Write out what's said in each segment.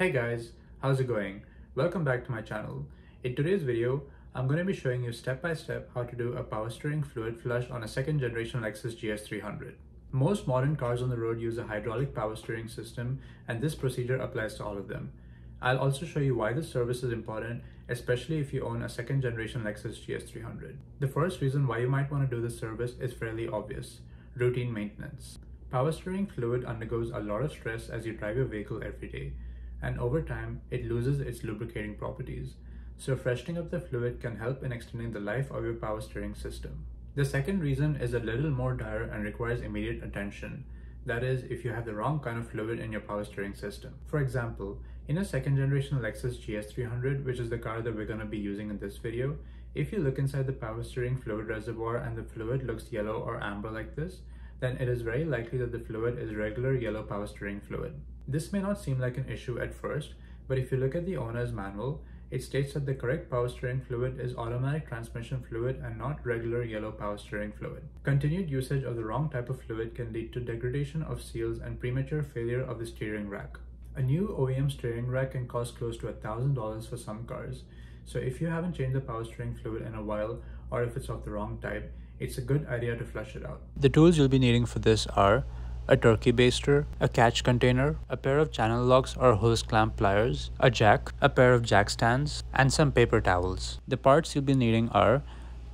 Hey guys, how's it going? Welcome back to my channel. In today's video, I'm going to be showing you step by step how to do a power steering fluid flush on a second generation Lexus GS 300. Most modern cars on the road use a hydraulic power steering system, and this procedure applies to all of them. I'll also show you why this service is important, especially if you own a second generation Lexus GS 300. The first reason why you might want to do this service is fairly obvious: routine maintenance. Power steering fluid undergoes a lot of stress as you drive your vehicle every day, and over time, it loses its lubricating properties. So freshening up the fluid can help in extending the life of your power steering system. The second reason is a little more dire and requires immediate attention. That is, if you have the wrong kind of fluid in your power steering system. For example, in a second generation Lexus GS 300, which is the car that we're going to be using in this video, if you look inside the power steering fluid reservoir and the fluid looks yellow or amber like this, then it is very likely that the fluid is regular yellow power steering fluid. This may not seem like an issue at first, but if you look at the owner's manual, it states that the correct power steering fluid is automatic transmission fluid and not regular yellow power steering fluid. Continued usage of the wrong type of fluid can lead to degradation of seals and premature failure of the steering rack. A new OEM steering rack can cost close to $1,000 for some cars, so if you haven't changed the power steering fluid in a while, or if it's of the wrong type, it's a good idea to flush it out. The tools you'll be needing for this are a turkey baster, a catch container, a pair of channel locks or hose clamp pliers, a jack, a pair of jack stands, and some paper towels. The parts you'll be needing are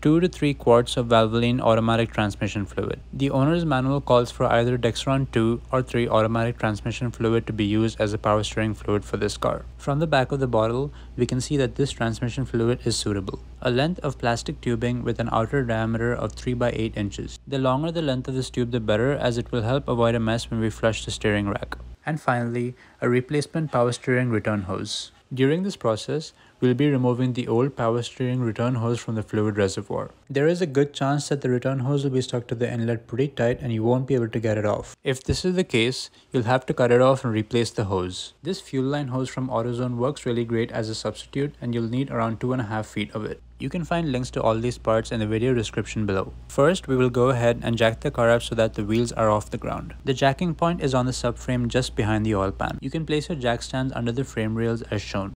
2 to 3 quarts of Valvoline automatic transmission fluid. The owner's manual calls for either Dexron 2 or 3 automatic transmission fluid to be used as a power steering fluid for this car. From the back of the bottle, we can see that this transmission fluid is suitable. A length of plastic tubing with an outer diameter of 3 by 8 inches. The longer the length of this tube, the better, as it will help avoid a mess when we flush the steering rack. And finally, a replacement power steering return hose. During this process, we'll be removing the old power steering return hose from the fluid reservoir. There is a good chance that the return hose will be stuck to the inlet pretty tight and you won't be able to get it off. If this is the case, you'll have to cut it off and replace the hose. This fuel line hose from AutoZone works really great as a substitute, and you'll need around 2.5 feet of it. You can find links to all these parts in the video description below. First, we will go ahead and jack the car up so that the wheels are off the ground. The jacking point is on the subframe just behind the oil pan. You can place your jack stands under the frame rails as shown.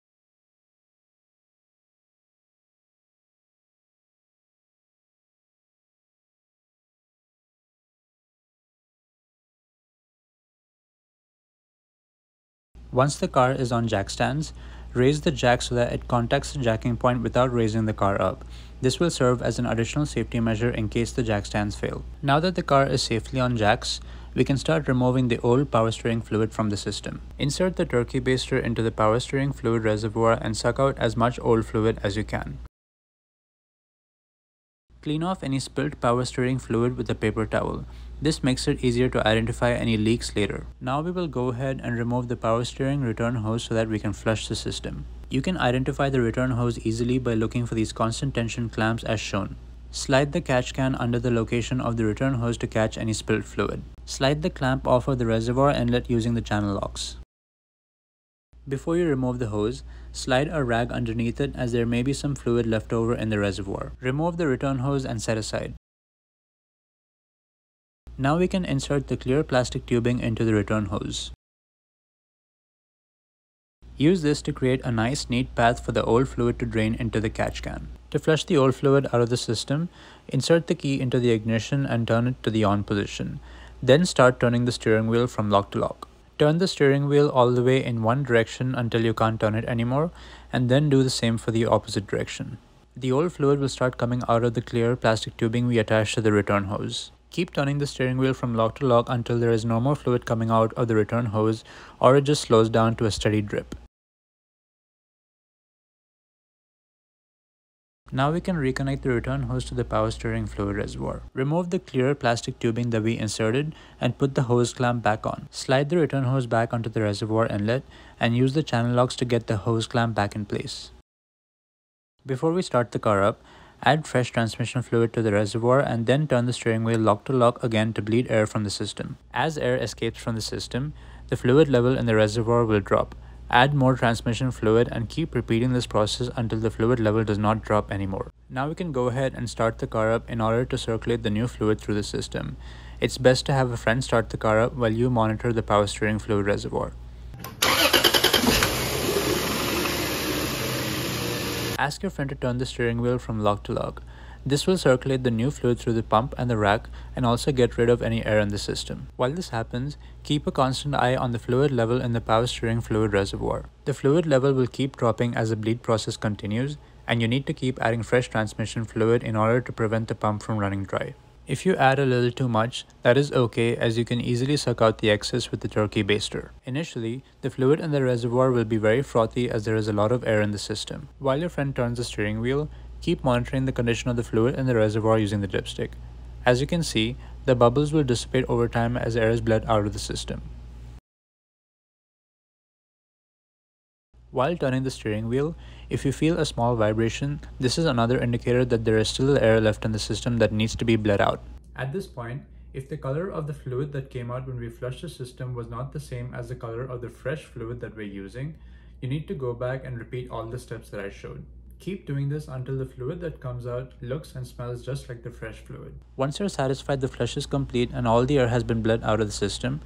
Once the car is on jack stands, raise the jack so that it contacts the jacking point without raising the car up. This will serve as an additional safety measure in case the jack stands fail. Now that the car is safely on jacks, we can start removing the old power steering fluid from the system. Insert the turkey baster into the power steering fluid reservoir and suck out as much old fluid as you can. Clean off any spilled power steering fluid with a paper towel. This makes it easier to identify any leaks later. Now we will go ahead and remove the power steering return hose so that we can flush the system. You can identify the return hose easily by looking for these constant tension clamps as shown. Slide the catch can under the location of the return hose to catch any spilled fluid. Slide the clamp off of the reservoir inlet using the channel locks. Before you remove the hose, slide a rag underneath it as there may be some fluid left over in the reservoir. Remove the return hose and set aside. Now we can insert the clear plastic tubing into the return hose. Use this to create a nice neat path for the old fluid to drain into the catch can. To flush the old fluid out of the system, insert the key into the ignition and turn it to the on position. Then start turning the steering wheel from lock to lock. Turn the steering wheel all the way in one direction until you can't turn it anymore, and then do the same for the opposite direction. The old fluid will start coming out of the clear plastic tubing we attached to the return hose. Keep turning the steering wheel from lock to lock until there is no more fluid coming out of the return hose, or it just slows down to a steady drip. Now we can reconnect the return hose to the power steering fluid reservoir. Remove the clear plastic tubing that we inserted and put the hose clamp back on. Slide the return hose back onto the reservoir inlet and use the channel locks to get the hose clamp back in place. Before we start the car up, add fresh transmission fluid to the reservoir and then turn the steering wheel lock to lock again to bleed air from the system. As air escapes from the system, the fluid level in the reservoir will drop. Add more transmission fluid and keep repeating this process until the fluid level does not drop anymore. Now we can go ahead and start the car up in order to circulate the new fluid through the system. It's best to have a friend start the car up while you monitor the power steering fluid reservoir. Ask your friend to turn the steering wheel from lock to lock. This will circulate the new fluid through the pump and the rack and also get rid of any air in the system. While this happens, keep a constant eye on the fluid level in the power steering fluid reservoir. The fluid level will keep dropping as the bleed process continues, and you need to keep adding fresh transmission fluid in order to prevent the pump from running dry. If you add a little too much, that is okay, as you can easily suck out the excess with the turkey baster. Initially, the fluid in the reservoir will be very frothy as there is a lot of air in the system. While your friend turns the steering wheel, keep monitoring the condition of the fluid in the reservoir using the dipstick. As you can see, the bubbles will dissipate over time as air is bled out of the system. While turning the steering wheel, if you feel a small vibration, this is another indicator that there is still air left in the system that needs to be bled out. At this point, if the color of the fluid that came out when we flushed the system was not the same as the color of the fresh fluid that we're using, you need to go back and repeat all the steps that I showed. Keep doing this until the fluid that comes out looks and smells just like the fresh fluid. Once you're satisfied the flush is complete and all the air has been bled out of the system,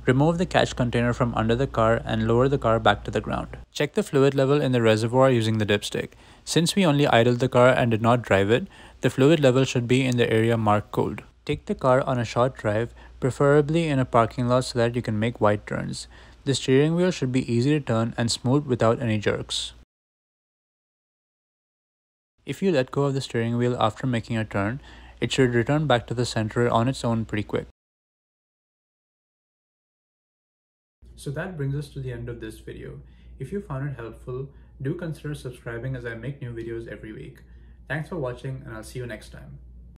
remove the catch container from under the car and lower the car back to the ground. Check the fluid level in the reservoir using the dipstick. Since we only idled the car and did not drive it, the fluid level should be in the area marked cold. Take the car on a short drive, preferably in a parking lot so that you can make wide turns. The steering wheel should be easy to turn and smooth without any jerks. If you let go of the steering wheel after making a turn, it should return back to the center on its own pretty quick. So that brings us to the end of this video. If you found it helpful, do consider subscribing as I make new videos every week. Thanks for watching, and I'll see you next time.